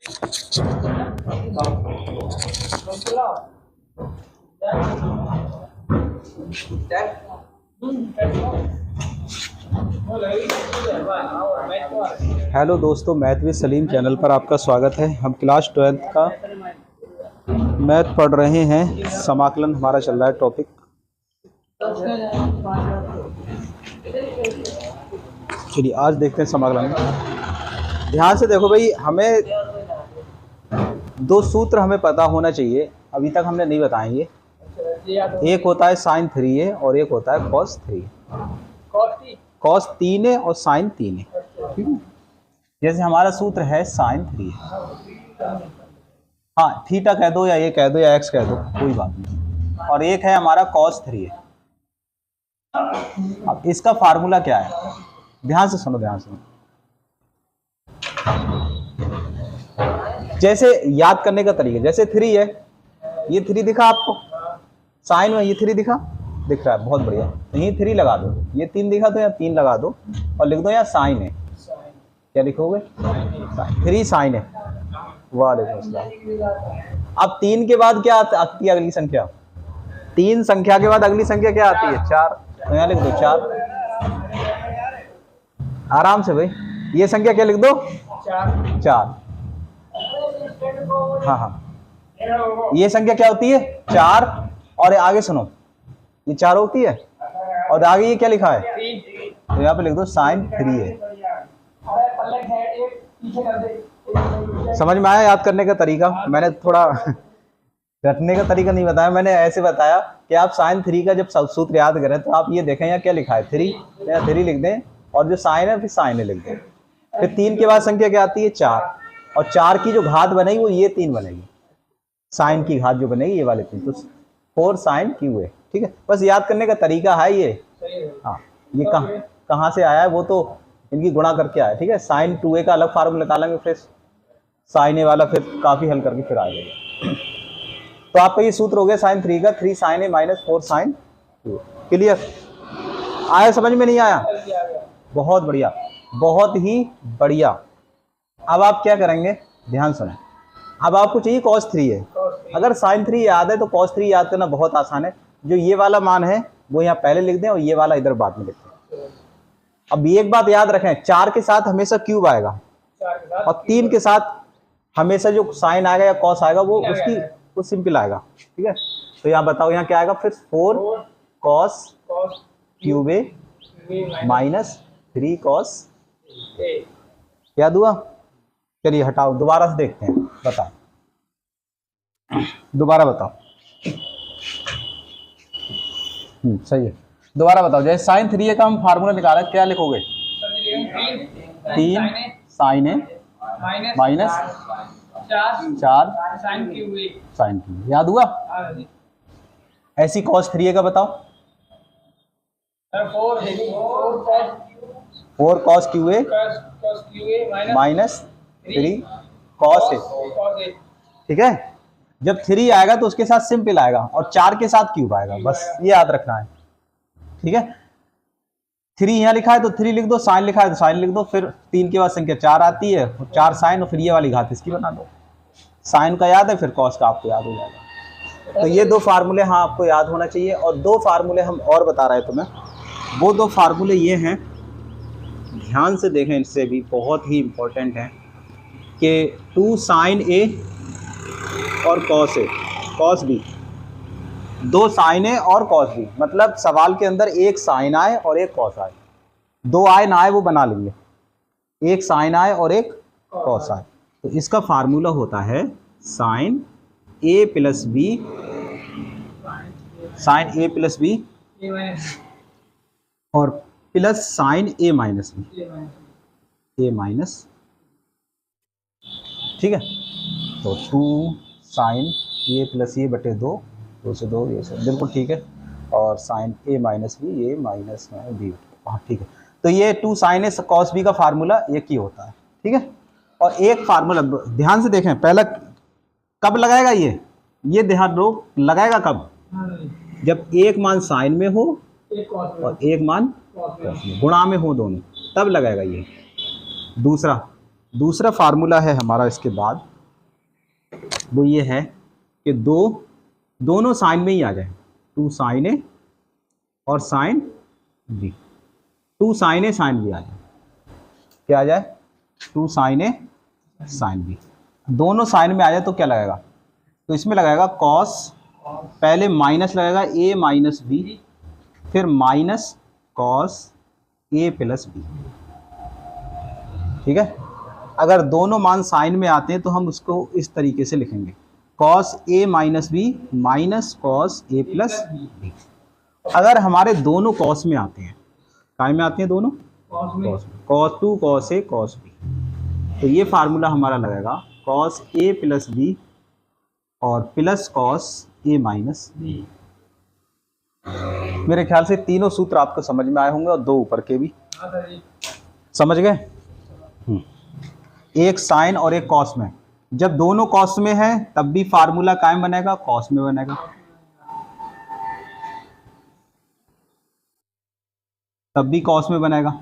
Hello दोस्तों, math with Salim channel पर आपका स्वागत है। हम क्लास 12th का मैथ पढ़ रहे हैं। समाकलन हमारा चल रहा है टॉपिक। चलिए आज देखते हैं समाकलन। ध्यान से देखो भाई, हमें दो सूत्र हमें पता होना चाहिए, अभी तक हमने नहीं बताएंगे। एक होता है sin 3a और एक होता है cos 3a। cos 3a और sin 3a, ठीक है। जैसे हमारा सूत्र है sin 3a, हाँ थीटा कह दो या ये कह दो या x कह दो, कोई बात नहीं। और एक है हमारा cos 3a। अब इसका फार्मूला क्या है, ध्यान से सुनो, ध्यान से सुनो। जैसे याद करने का तरीका, जैसे 3 है, ये 3 दिखा आपको, साइन में ये 3 दिख रहा है, बहुत बढ़िया। तो ये 3 लगा दो, ये 3 दिखा तो यहाँ 3 लगा दो और लिख दो यहाँ साइन है। क्या लिखोगे? 3 साइन है। वालेकुम अस्सलाम। अब 3 के बाद क्या आती है अगली संख्या? 3 संख्या के बाद अगली संख्या क्या आती है? 4। तो यहाँ लिख दो 4, आराम से भाई। ये संख्या क्या लिख दो? 4। हाँ, ये संख्या क्या होती है? 4। और आगे सुनो, ये 4 होती है और आगे ये क्या लिखा है? तो यहाँ पे लिख दो साइन 3 है। समझ में आया याद करने का तरीका? मैंने थोड़ा रटने का तरीका नहीं बताया, मैंने ऐसे बताया कि आप साइन 3 का जब सूत्र याद करें तो आप ये देखें यहाँ क्या लिखा है, 3, तो यहाँ 3 लिख दें और जो साइन है फिर साइन लिख दें। फिर 3 के बाद संख्या क्या आती है? 4। और 4 की जो घात बनेगी वो ये 3 बनेगी। साइन की घात जो बनेगी ये वाले 3, तो 4 साइन क्यू है, ठीक है। बस याद करने का तरीका है ये। हाँ, ये कहाँ से आया है वो तो इनकी गुणा करके आया, ठीक है। साइन 2a का अलग फार्मूला निकालेंगे, फिर साइन ए वाला फिर काफ़ी हल करके फिर आ जाएगा। तो आपका ये सूत्र हो गया साइन 3 का, 3 साइन ए माइनस 4 साइन 2। क्लियर? आया समझ में? नहीं आया? बहुत बढ़िया, बहुत ही बढ़िया। अब आप क्या करेंगे, ध्यान सुने। अब आपको चाहिए cos 3 है। अगर sin 3 याद है तो cos 3 याद करना बहुत आसान है। जो ये वाला मान है वो यहाँ पहले लिख दें और ये वाला इधर बाद में लिख दें। अब एक बात याद रखें, 4 के साथ हमेशा क्यूब आएगा और 3 के साथ हमेशा जो साइन आएगा या cos आएगा वो उसकी वो सिंपल आएगा, ठीक है। तो यहाँ बताओ यहाँ क्या आएगा फिर? 4 cos क्यूब ए माइनस 3 cos याद हुआ? चलिए हटाओ, दोबारा से देखते हैं। बताओ, दोबारा बताओ। सही है, दोबारा बताओ। जैसे साइन 3a का हम फार्मूला निकाला, क्या लिखोगे? 3 साइन ए माइनस 4 साइन क्यू। याद हुआ? ऐसी cos 3a का बताओ। 4 cos Q A minus 3 cos ए, ठीक है। जब 3 आएगा तो उसके साथ सिंपल आएगा और 4 के साथ क्यूब आएगा, बस ये याद रखना है, ठीक है। 3 यहाँ लिखा है तो 3 लिख दो, साइन लिखा है तो साइन लिख दो। फिर 3 के बाद संख्या 4 आती है और 4 साइन और फिर ये वाली घात इसकी बना दो। साइन का याद है, फिर कॉस का आपको याद हो जाएगा। तो ये 2 फार्मूले हाँ आपको याद होना चाहिए। और 2 फार्मूले हम और बता रहे हैं तुम्हें, वो 2 फार्मूले ये हैं, ध्यान से देखें, इनसे भी बहुत ही इंपॉर्टेंट है कि 2 साइन ए और cos ए, cos बी, 2 साइन ए और cos बी, मतलब सवाल के अंदर एक साइन आए और एक cos आए। 2 आए ना आए वो बना लेंगे, एक साइन आए और एक cos आए। तो इसका फार्मूला होता है साइन ए प्लस बी, साइन ए प्लस बी और प्लस साइन ए माइनस बी, ए माइनस, ठीक है। तो 2 साइन ए प्लस ए बटे 2, 2 से 2 ये सब बिल्कुल ठीक है। और साइन ए माइनस बी, ये माइनस बी, हाँ ठीक है। तो ये 2 साइन ए cos बी का फार्मूला एक ही होता है, ठीक है। और एक फार्मूला ध्यान से देखें, पहला कब लगाएगा ये ध्यान दो, लगाएगा कब? जब एक मान साइन में हो और एक मान गुणा में हो, दोनों, तब लगाएगा ये। दूसरा फार्मूला है हमारा इसके बाद, वो ये है कि दोनों साइन में ही आ जाए, 2 साइन ए और साइन बी, 2 साइन ए साइन बी आ जाए। क्या आ जाए? 2 साइन ए साइन बी। दोनों साइन में आ जाए तो क्या लगेगा? तो इसमें लगाएगा कॉस, पहले माइनस लगेगा ए माइनस बी, फिर minus cos A plus B. ठीक है। अगर दोनों मान साइन में आते हैं तो हम उसको इस तरीके से लिखेंगे, cos A minus B minus cos A plus B. अगर हमारे दोनों कॉस में आते हैं, काय में आते हैं दोनों? कॉस में, cos 2 cos A cos B, तो ये फार्मूला हमारा लगेगा कॉस ए प्लस बी और plus cos A minus B. मेरे ख्याल से तीनों सूत्र आपको समझ में आए होंगे और 2 ऊपर के भी समझ गए। एक साइन और एक कॉस में, जब दोनों कॉस में है तब भी फार्मूला कायम बनेगा, कॉस में बनेगा, तब भी कॉस में बनेगा,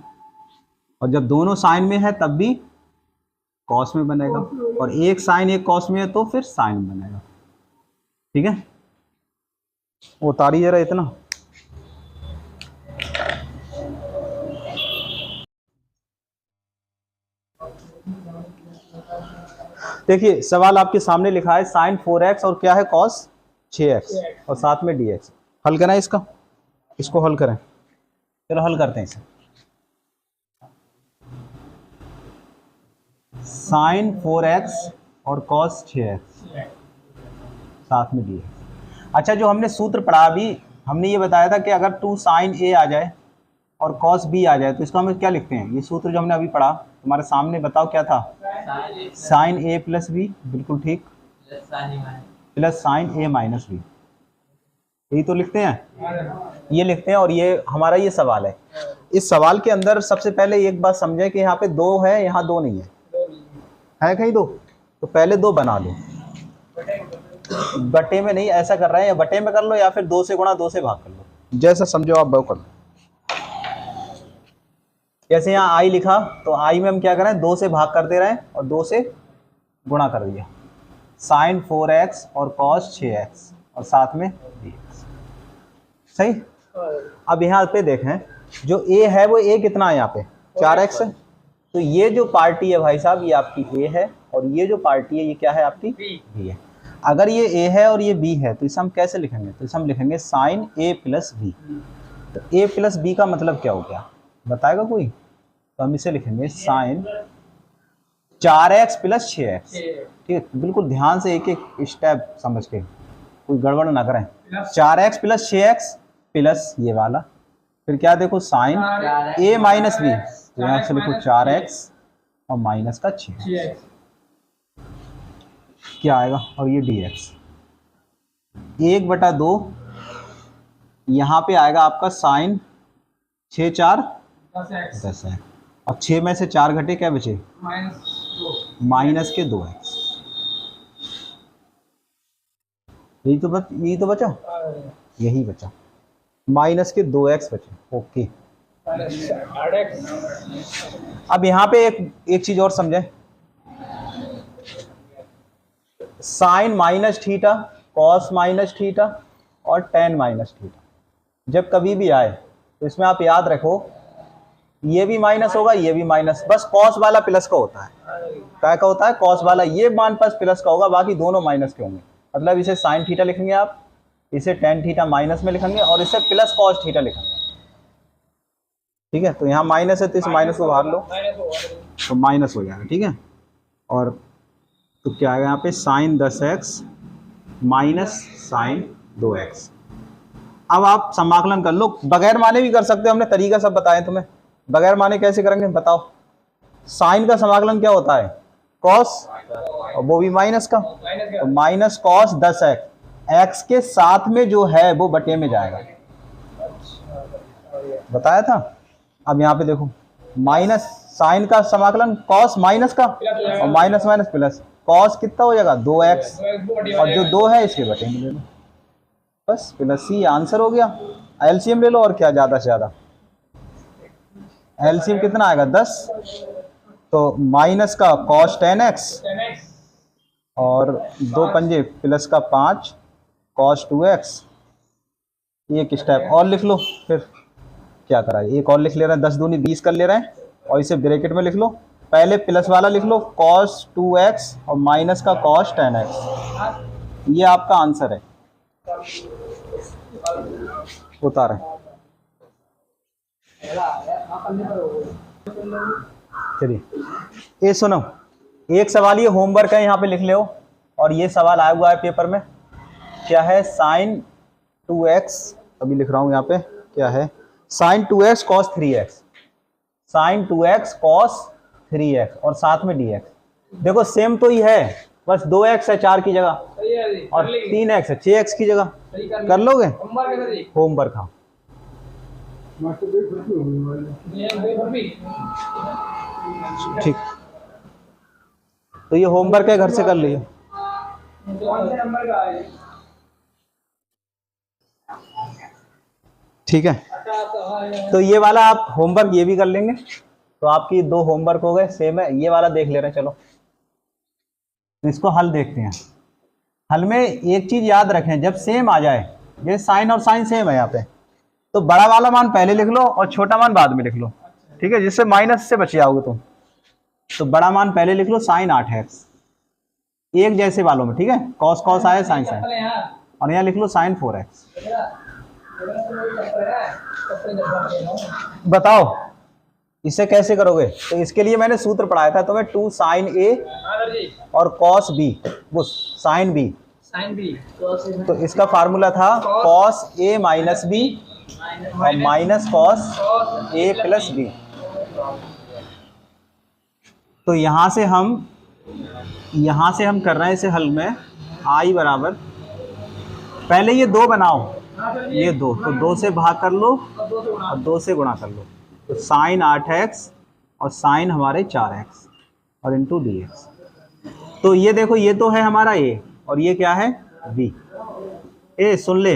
और जब दोनों साइन में है तब भी कॉस में बनेगा, और एक साइन एक कॉस में है तो फिर साइन में बनेगा। ठीक है, उतारिए जरा इतना। देखिए सवाल आपके सामने लिखा है साइन 4x और क्या है कॉस 6x और साथ में dx। हल करें इसका, इसको हल करें। चलो हल करते हैं इसे। साइन 4x और कॉस 6x साथ में dx। अच्छा, जो हमने सूत्र पढ़ा अभी, हमने ये बताया था कि अगर 2 साइन a आ जाए और कॉस b आ जाए तो इसको हम क्या लिखते हैं? ये सूत्र जो हमने अभी पढ़ा तुम्हारे सामने, बताओ क्या था? साइन a प्लस बी, बिल्कुल ठीक, plus sine a minus B, यही तो लिखते हैं, ये लिखते हैं। और ये हमारा ये सवाल है। इस सवाल के अंदर सबसे पहले एक बात समझे कि यहाँ पे 2 है, यहाँ 2 नहीं है कहीं 2? तो पहले 2 बना लो, बटे में नहीं, ऐसा कर रहे हैं, या बटे में कर लो या फिर 2 से गुणा 2 से भाग कर लो, जैसा समझो आप वो कर लो। जैसे यहाँ i लिखा तो i में हम क्या करें? 2 से भाग कर दे रहे हैं और 2 से गुणा कर दिया। साइन 4x और कॉस 6x और साथ में dx। सही। अब यहाँ पे देखें, जो a है वो a कितना है? यहाँ पे 4x है, तो ये जो पार्टी है भाई साहब ये आपकी a है, और ये जो पार्टी है ये क्या है? आपकी b है। अगर ये a है और ये b है तो इसे हम कैसे लिखेंगे? तो इसे हम लिखेंगे साइन a प्लस बी। तो a प्लस बी का मतलब क्या हो गया, बताएगा कोई? तो हम इसे लिखेंगे साइन 4x प्लस 6x। ठीक है, बिल्कुल ध्यान से एक एक स्टेप समझ के, कोई गड़बड़ ना करें। 4x प्लस 6x प्लस ये वाला, फिर क्या देखो साइन a माइनस बी, तो यहाँ से लिखो 4x और माइनस का 6x, क्या आएगा? और ये dx 1/2, यहाँ पे आएगा आपका साइन 6 4 10 है, और 6 में से 4 घटे क्या बचे? माइनस के 2x। यही तो बचा, यही बचा, माइनस के 2x बचे। ओके, अब यहाँ पे एक चीज और समझे, sine minus theta, cos minus theta और टेन माइनस थीटा जब कभी भी आए तो इसमें आप याद रखो ये भी माइनस होगा, ये भी माइनस, बस कॉस वाला प्लस का होता है। क्या का होता है? कॉस वाला, ये मान पास प्लस का होगा, बाकी दोनों माइनस के होंगे। मतलब इसे साइन थीटा लिखेंगे आप, इसे टेन थीटा माइनस में लिखेंगे और इसे प्लस कॉस थीटा लिखेंगे। ठीक है, तो यहाँ माइनस है तो इस माइनस को बाहर लो तो माइनस हो जाएगा। ठीक है, और तो क्या आएगा यहाँ पे? Sine 10x minus sine 2x। अब आप समाकलन कर लो, बगैर माने भी कर सकते हो, हमने तरीका सब बताया तुम्हें। बगैर माने कैसे करेंगे बताओ? साइन का समाकलन क्या होता है? कॉस, और वो भी माइनस का, तो माइनस कॉस 10x, x के साथ में जो है वो बटे में जाएगा, बताया था। अब यहाँ पे देखो माइनस साइन का समाकलन कॉस माइनस का, और माइनस माइनस प्लस, कॉस कितना हो जाएगा? 2x, और जो 2 है इसके बटे में ले लो, बस प्लस ही आंसर हो गया। एलसीएम ले लो, और क्या ज़्यादा से ज़्यादा एलसीएम कितना आएगा? 10, तो माइनस का कॉस 10x और 2 पंजे प्लस का 5 cos 2x। एक स्टेप और लिख लो, फिर क्या करा है, एक और लिख ले रहे हैं, 10 दूनी 20 कर ले रहे हैं, और इसे ब्रैकेट में लिख लो। पहले प्लस वाला लिख लो cos 2x और माइनस का cos 10x। ये आपका आंसर है, उतारें। चलिए ये सुनो, एक सवाल ये होमवर्क है, यहाँ पे लिख ले हो, और ये सवाल आया हुआ है पेपर में। क्या है, sin 2x, अभी लिख रहा हूँ यहाँ पे, क्या है sin 2x cos 3x, sin 2x cos 3x और साथ में dx। देखो सेम तो ही है, बस 2x है 4 की जगह और 3x है 6x की जगह। कर लोगे होमवर्क? हाँ ठीक, तो ये होमवर्क है, घर से कर लीजिए। ठीक है, तो ये वाला आप होमवर्क ये भी कर लेंगे, तो आपकी 2 होमवर्क हो गए, सेम है। ये वाला देख ले रहे हैं, चलो तो इसको हल देखते हैं। हल में एक चीज याद रखें, जब सेम आ जाए, ये साइन और साइन सेम है यहाँ पे, तो बड़ा वाला मान पहले लिख लो और छोटा मान बाद में लिख लो, ठीक है, जिससे माइनस से बच जाओगे तुम। तो बड़ा मान पहले लिख लो sin 8x, एक जैसे वालों में, ठीक है, cos cos आया sin sin, और यहाँ लिख लो sin 4x। बताओ इसे कैसे करोगे? तो इसके लिए मैंने सूत्र पढ़ाया था तुम्हें, 2 sin a और cos b, वो sin b, तो इसका फार्मूला था cos a माइनस b और minus cos a plus b। तो यहाँ से हम कर रहे हैं इसे हल में, i बराबर, पहले ये 2 बनाओ, ये 2, तो 2 से भाग कर लो और 2 से गुणा कर लो, तो sin 8x और sin हमारे 4x और इंटू dx। तो ये देखो, ये तो है हमारा a और ये क्या है b। ए सुन ले,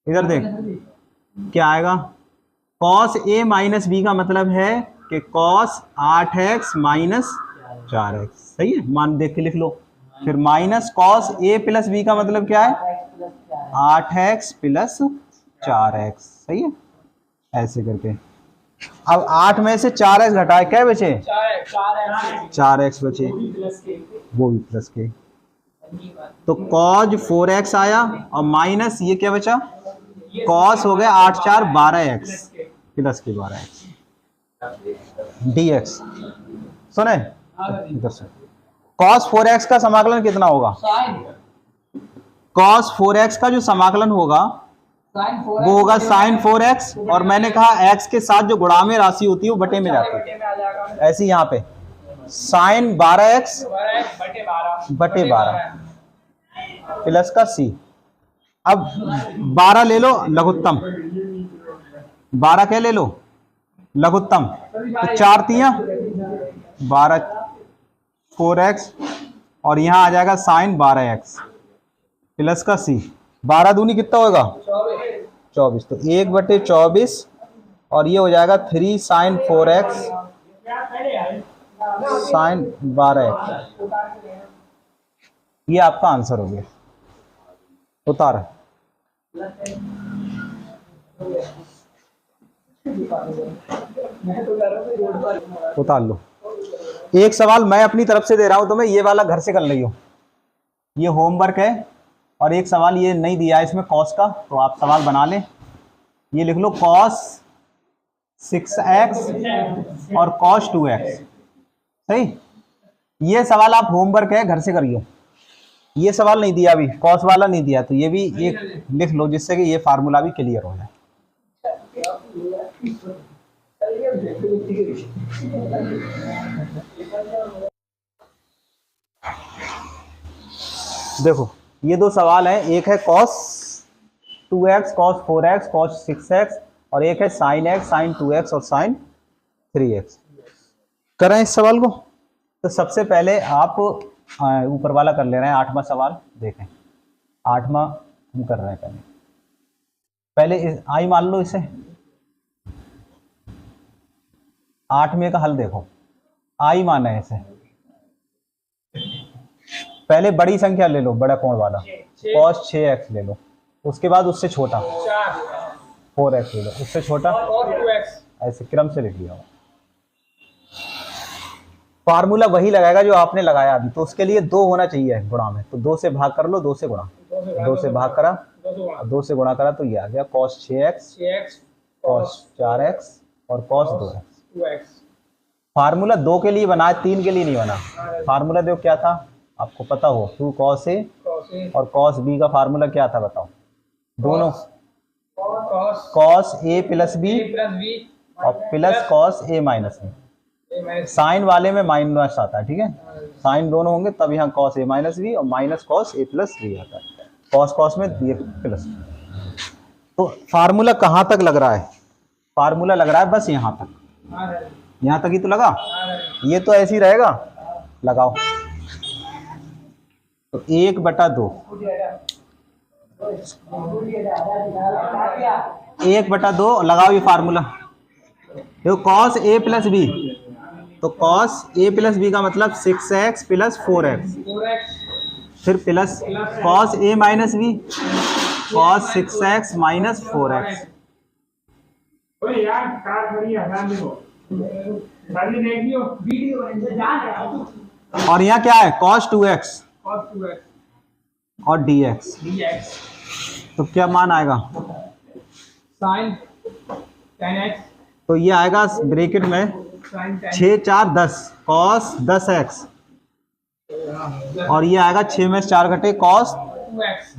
इधर देख क्या आएगा, cos a माइनस b का मतलब है कि cos 8x माइनस 4x, सही है, मान देख के लिख लो। फिर minus cos a plus b का मतलब क्या है, 8x प्लस 4x, सही है, ऐसे करके। अब 8 में से 4x घटाए, क्या बचे, 4x बचे, वो भी प्लस के, तो cos 4x आया और माइनस ये क्या बचा, cos हो गया 8 4 12x प्लस के 12x dx। सुने इधर से, cos 4x का समाकलन कितना होगा, cos 4x का जो समाकलन होगा वो होगा sin 4x, और मैंने कहा x के साथ जो गुणा में राशि होती है वो बटे में जाती है, ऐसे यहाँ पे sin 12x बटे 12 प्लस का c। अब 12 ले लो लघुत्तम, 12 क्या ले लो लघुत्तम, तो 4 तियां 12 4x और यहाँ आ जाएगा sin 12x प्लस का c। 12 दूनी कितना होगा 24, तो 1/24 और ये हो जाएगा 3 sin 4x sin 12x। ये आपका आंसर हो गया, उतार। उतार लो। एक सवाल मैं अपनी तरफ से दे रहा हूं तुम्हें, ये वाला घर से कर लियो, ये होमवर्क है, और एक सवाल ये नहीं दिया है इसमें cos का, तो आप सवाल बना लें। ये लिख लो cos 6x और cos 2x, सही। ये सवाल आप होमवर्क है, घर से करियो। ये सवाल नहीं दिया अभी, cos वाला नहीं दिया, तो ये भी एक लिख लो, जिससे कि ये फार्मूला भी क्लियर हो जाए। देखो ये 2 सवाल हैं, एक है cos 2x cos 4x cos 6x और एक है sin x sin 2x और sin 3x। करें इस सवाल को, तो सबसे पहले आप ऊपर वाला कर ले रहे हैं, 8वां सवाल देखें। 8वां हम कर रहे हैं, पहले आई मान लो इसे, 8वें का हल देखो, आई माना है इसे, पहले बड़ी संख्या ले लो, बड़ा कोण वाला, cos 6x ले लो, उसके बाद उससे छोटा 4x ले लो, उससे छोटा और 2x, ऐसे क्रम से लिख लिया। फार्मूला वही लगाएगा जो आपने लगाया अभी, तो उसके लिए 2 होना चाहिए गुणा में, तो 2 से भाग कर लो, 2 से गुणा, 2 से भाग करा, 2 से गुणा करा, तो ये आ गया cos 6x, cos 4x और cos 2x। फार्मूला 2 के लिए बना है, 3 के लिए नहीं बना। फार्मूला देखो क्या था, आपको पता हो, 2 cos a और cos b का फार्मूला क्या था बताओ, दोनों cos a प्लस b और plus cos a minus b। Sine वाले में माइनस आता है, ठीक है, साइन दोनों होंगे तब यहाँ cos a माइनस b और minus cos a plus b आता है, cos में ये प्लस। तो फार्मूला कहाँ तक लग रहा है, फार्मूला लग रहा है बस यहाँ तक, यहाँ तक ही तो लगा, ये तो ऐसे ही रहेगा, लगाओ। तो 1/2 1/2 लगाओ ये फार्मूला, देखो cos a प्लस b, तो cos a प्लस b का मतलब 6x प्लस 4x, फिर plus cos a minus b, cos 6x minus 4x। और यहाँ क्या है cos 2x और dx, तो क्या मान आएगा, sin 10x, तो ये आएगा ब्रैकेट में 6 4 10 cos 10x, और ये आएगा 6 में 4 घटे cos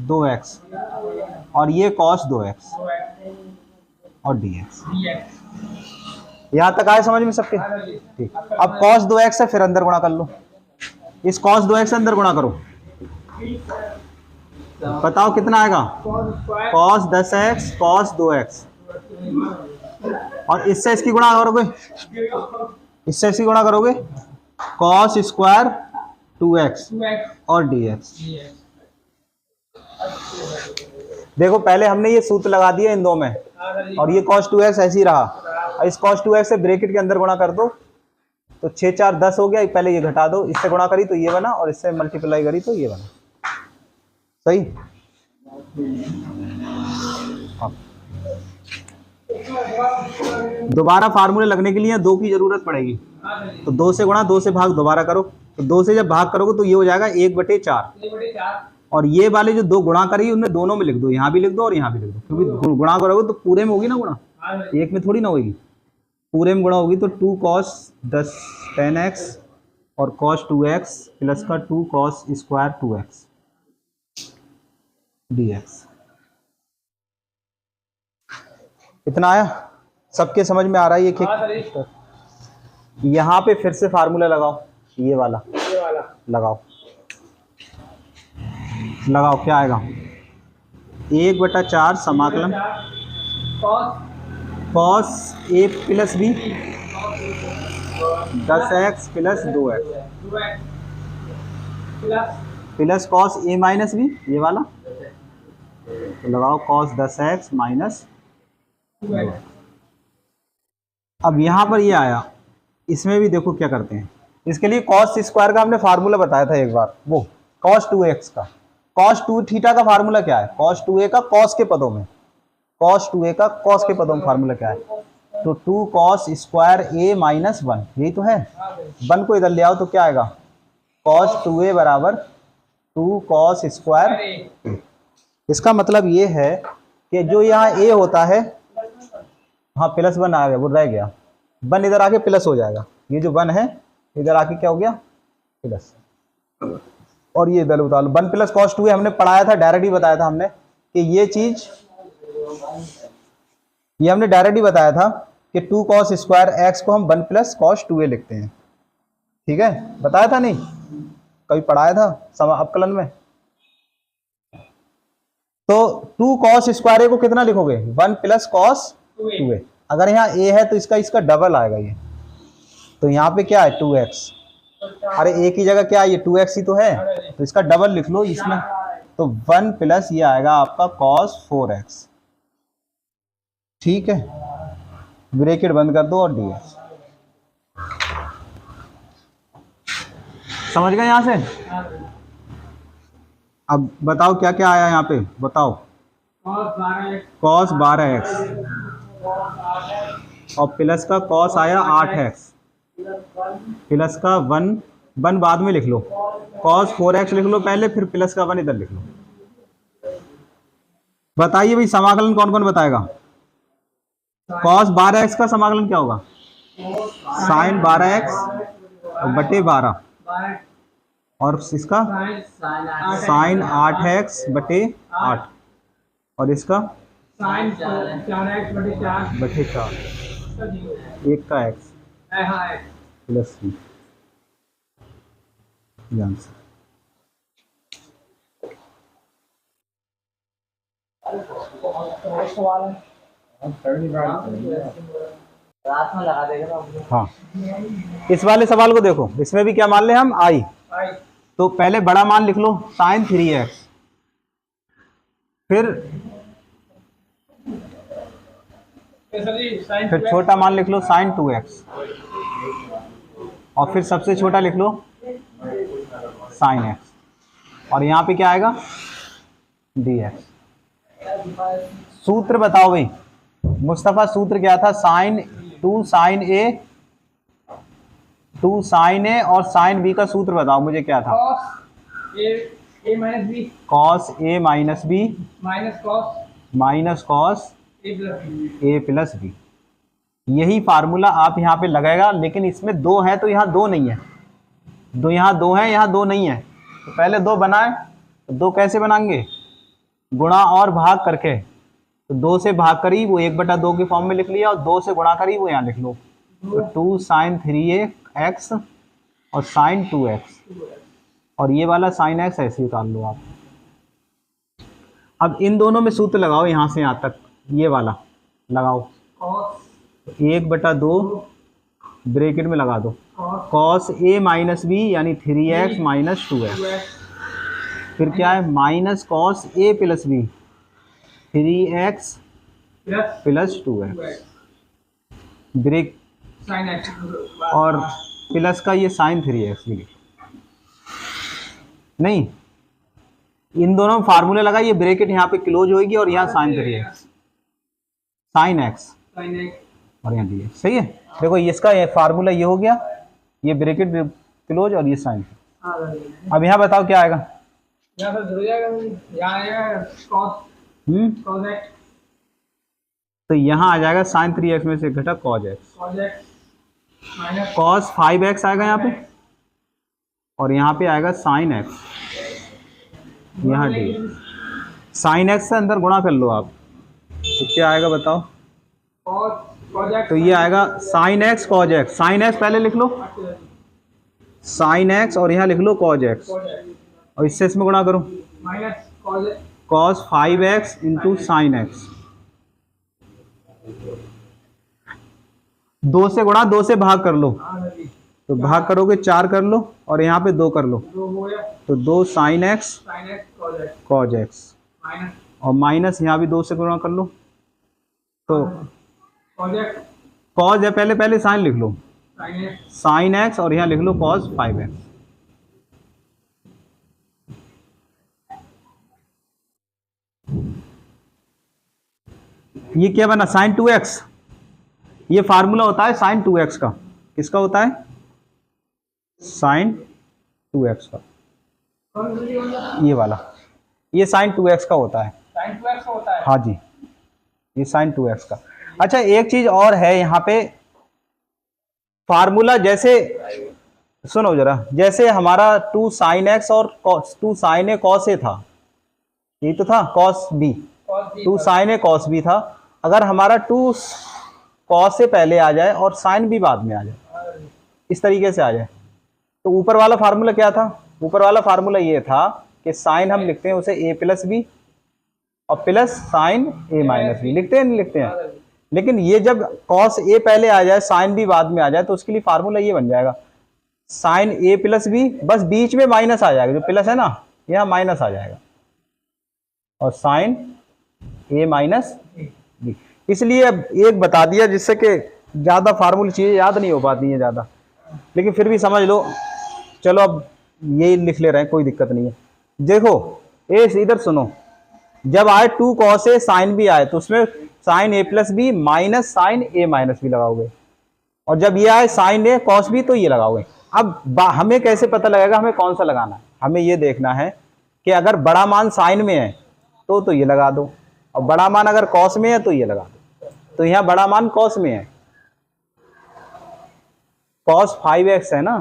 2x, और ये cos 2x और dx। यहाँ तक आए समझ में सबके, ठीक। अब cos 2x है, फिर अंदर गुणा कर लो, इस cos 2x से अंदर गुणा करो, बताओ कितना आएगा, cos 10x cos 2x, और इससे इसकी गुणा करोगे, इससे इसकी गुणा करोगे cos स्क्वायर 2x और dx। देखो पहले हमने ये सूत्र लगा दिया इन दो में, और ये cos 2x ऐसे ही रहा, इस cos 2x से ब्रैकेट के अंदर गुणा कर दो, तो 6 4 10 हो गया, पहले ये घटा दो, इससे गुणा करी तो ये बना, और इससे मल्टीप्लाई करी तो ये बना, सही। दोबारा फार्मूले लगने के लिए 2 की जरूरत पड़ेगी, तो 2 से गुणा, 2 से भाग दोबारा करो, तो 2 से जब भाग करोगे तो ये हो जाएगा 1/4, और ये वाले जो 2 गुणा करी उन्हें दोनों में लिख दो, यहाँ भी लिख दो और यहाँ भी लिख दो, क्योंकि गुणा करोगे तो पूरे में होगी ना गुणा, एक में थोड़ी ना होगी, पूरे में गुणा होगी, तो 2 cos 10x और cos 2x प्लस का 2 cos स्क्वायर 2x dx। इतना आया, सबके समझ में आ रहा है ये कि यहाँ पे फिर से फार्मूला लगाओ, ये वाला लगाओ, लगाओ क्या आएगा, 1/4 समाकलन cos a plus b 10x plus 2x plus cos a minus b, ये वाला, तो लगाओ cos 10x माइनस 2x। अब यहाँ पर ये आया, इसमें भी देखो क्या करते हैं, इसके लिए cos स्क्वायर का हमने फार्मूला बताया था एक बार, वो cos 2x का, cos 2 थीटा का फार्मूला क्या है, cos 2a का cos के पदों में, cos 2a का cos के पदों में फार्मूला क्या है, तो 2 cos स्क्वायर a माइनस 1, यही तो है, 1 को इधर ले आओ तो क्या आएगा, cos 2a बराबर 2 cos स्क्वायर। इसका मतलब ये है कि जो यहाँ a होता है, हाँ प्लस 1 आ गया, वो रह गया, 1 इधर आके प्लस हो जाएगा, ये जो 1 है इधर आके क्या हो गया प्लस, और ये इधर बता लो 1 प्लस cos 2a हमने पढ़ाया था, डायरेक्ट ही बताया था हमने कि ये चीज, ये हमने डायरेक्ट ही बताया था कि 2 cos स्क्वायर x को हम 1 प्लस cos 2a लिखते हैं, ठीक है, बताया था नहीं, कभी पढ़ाया था अपकलन में। तो 2 cos स्क्वायर a को कितना लिखोगे, 1 प्लस cos 2a, अगर यहाँ a है तो इसका डबल आएगा ये, तो यहाँ पे क्या है 2x, अरे a की जगह क्या है, ये 2x ही तो है, तो इसका डबल लिख लो इसमें, तो 1 प्लस ये आएगा आपका cos 4x, ठीक है, ब्रैकेट बंद कर दो और dx। समझ गए यहाँ से, अब बताओ क्या क्या आया यहाँ पे, बताओ। cos 12x cos 12x और प्लस का cos आया 8x, प्लस का 1 बाद में लिख लो, cos 4x लिख लो पहले, फिर प्लस का 1 इधर लिख लो। बताइए भाई समाकलन कौन कौन बताएगा। cos 12x का समाकलन क्या होगा, sin 12x बटे 12, 12 और इसका sin 8x बटे 8, और इसका sin 4x बटे 4 बटे 4, एक का x हाँ प्लस b, ये आंसर। रात में लगा देगा ना। हाँ, इस वाले सवाल को देखो, इसमें भी क्या मान ले हम i, तो पहले बड़ा मान लिख लो sin 3x, फिर छोटा मान लिख लो sin 2x, और फिर सबसे छोटा लिख लो sin x, और यहाँ पे क्या आएगा dx। सूत्र बताओ भाई मुस्तफा, सूत्र क्या था, टू साइन ए और साइन बी का सूत्र बताओ मुझे क्या था। a minus B cos a minus B minus cos a plus B, यही फार्मूला आप यहाँ पे लगाएगा, लेकिन इसमें 2 है तो यहाँ 2 नहीं है, यहाँ 2 है, यहाँ 2 नहीं है, तो पहले 2 बनाए, तो 2 कैसे बनाएंगे, गुणा और भाग करके, तो 2 से भाग करी वो 1/2 के फॉर्म में लिख लिया, और 2 से गुणा करी वो यहाँ लिख लो, तो 2 sin 3x और sin 2x, और ये वाला sin x ऐसे उतार लो आप। अब इन दोनों में सूत्र लगाओ, यहाँ से यहाँ तक ये वाला लगाओ, 1/2 ब्रैकेट में लगा दो, cos a माइनस बी यानी 3x माइनस 2x, फिर क्या है minus cos a plus B 3x plus 2x, break sin x और प्लस का ये sin 3x भी नहीं, इन दोनों फार्मूले लगा, ये ब्रैकेट यहाँ पे क्लोज होगी और यहाँ sin 3x sin x और यहाँ dx, सही है। देखो इसका ये फार्मूला ये हो गया, ये ब्रैकेट क्लोज और ये sin। अब यहाँ बताओ क्या आएगा, यहाँ पर हो जाएगा, यहाँ आएगा cos x, तो यहाँ आ जाएगा sin 3x में से घटा cos x minus cos 5x आएगा यहाँ पे, और यहाँ पे आएगा sin x, यहाँ dx, sin x से अंदर गुणा कर लो आप, तो क्या आएगा बताओ, cos x, तो ये आएगा sin x cos x, sin x पहले लिख लो sin x और यहाँ लिख लो cos x, और इससे इसमें गुणा करो, minus cos 5x into sine x, 2 से गुणा 2 से भाग कर लो, तो भाग करोगे 4 कर लो, और यहाँ पे 2 कर लो, तो 2 साइन एक्स कॉज एक्स, और माइनस यहाँ भी 2 से गुणा कर लो, तो कॉज है, पहले साइन लिख लो साइन एक्स, और यहाँ लिख लो कॉज 5x। ये क्या बना साइन 2x, ये फार्मूला होता है साइन 2x का, किसका होता है साइन 2x का, ये वाला, ये साइन 2x का होता है, हाँ जी ये साइन 2x का। अच्छा एक चीज और है यहाँ पे, फार्मूला जैसे सुनो जरा, जैसे हमारा 2 साइन एक्स और 2 साइन ए कॉस ए था, ये तो था कॉस बी, 2 साइन ए कॉस बी था, अगर हमारा 2 कॉस से पहले आ जाए और साइन भी बाद में आ जाए, इस तरीके से आ जाए, तो ऊपर वाला फार्मूला क्या था, ऊपर वाला फार्मूला ये था कि साइन हम लिखते हैं उसे ए प्लस बी और प्लस साइन ए माइनस बी, लिखते हैं नहीं लिखते हैं, लेकिन ये जब कॉस ए पहले आ जाए साइन बी बाद में आ जाए, तो उसके लिए फार्मूला ये बन जाएगा साइन ए प्लस बी, बस बीच में माइनस आ जाएगा, जो प्लस है ना यहाँ माइनस आ जाएगा, और साइन ए माइनस बी। इसलिए अब एक बता दिया जिससे कि ज़्यादा फार्मूला चीज़ें याद नहीं हो पाती हैं ज़्यादा, लेकिन फिर भी समझ लो, चलो अब यही लिख ले रहे हैं, कोई दिक्कत नहीं है। देखो इधर सुनो, जब आए 2 cos A sin B आए तो उसमें sin A plus B minus sine A minus B लगाओगे, और जब ये आए sin A cos B तो ये लगाओगे। अब हमें कैसे पता लगेगा हमें कौन सा लगाना है? हमें ये देखना है कि अगर बड़ा मान साइन में है तो ये लगा दो, और बड़ा मान अगर cos में है तो ये लगा दो। तो यहाँ बड़ा मान cos में है, cos 5x है ना,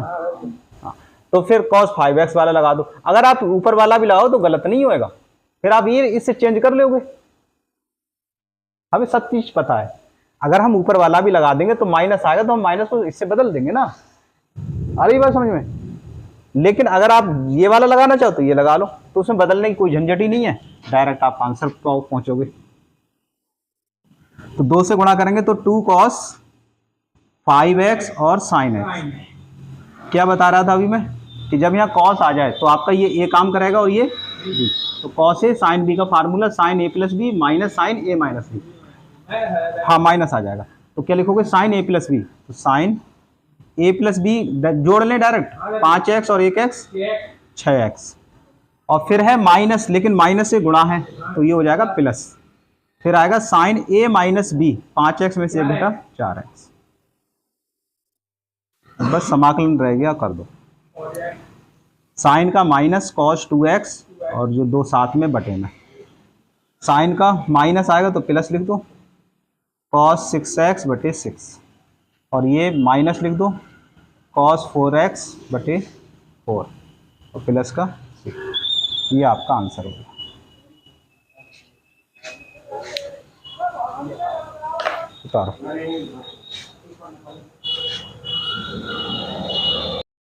हाँ, तो फिर cos 5x वाला लगा दो। अगर आप ऊपर वाला भी लगाओ तो गलत नहीं होएगा, फिर आप ये इससे चेंज कर लोगे। हमें सब चीज पता है, अगर हम ऊपर वाला भी लगा देंगे तो माइनस आएगा तो हम माइनस को इससे बदल देंगे ना। आ रही बात समझ में? लेकिन अगर आप ये वाला लगाना चाहो तो ये लगा लो, तो उसमें बदलने की कोई झंझट ही नहीं है, डायरेक्ट आप आंसर पर पहुंचोगे। तो 2 से गुणा करेंगे तो 2 cos 5x और sin x। क्या बता रहा था अभी मैं कि जब यहाँ cos आ जाए तो आपका ये a काम करेगा और ये b, तो cos a sin b का formula sin a plus B minus sine a minus B, हाँ माइनस आ जाएगा। तो क्या लिखोगे sin a प्लस बी, तो sin a प्लस बी जोड़ लें डायरेक्ट, 5x और 1x 6x, और फिर है माइनस, लेकिन माइनस से गुणा है तो ये हो जाएगा प्लस, फिर आएगा sin a minus B, 5x में से 1 घटा 4x। बस समाकलन रह गया, कर दो। साइन का माइनस cos 2x और जो 2 साथ में बटे में, साइन का माइनस आएगा तो प्लस लिख दो, cos 6x बटे 6, और ये माइनस लिख दो cos 4x बटे 4 और प्लस का 6। ये आपका आंसर होगा। उतारो।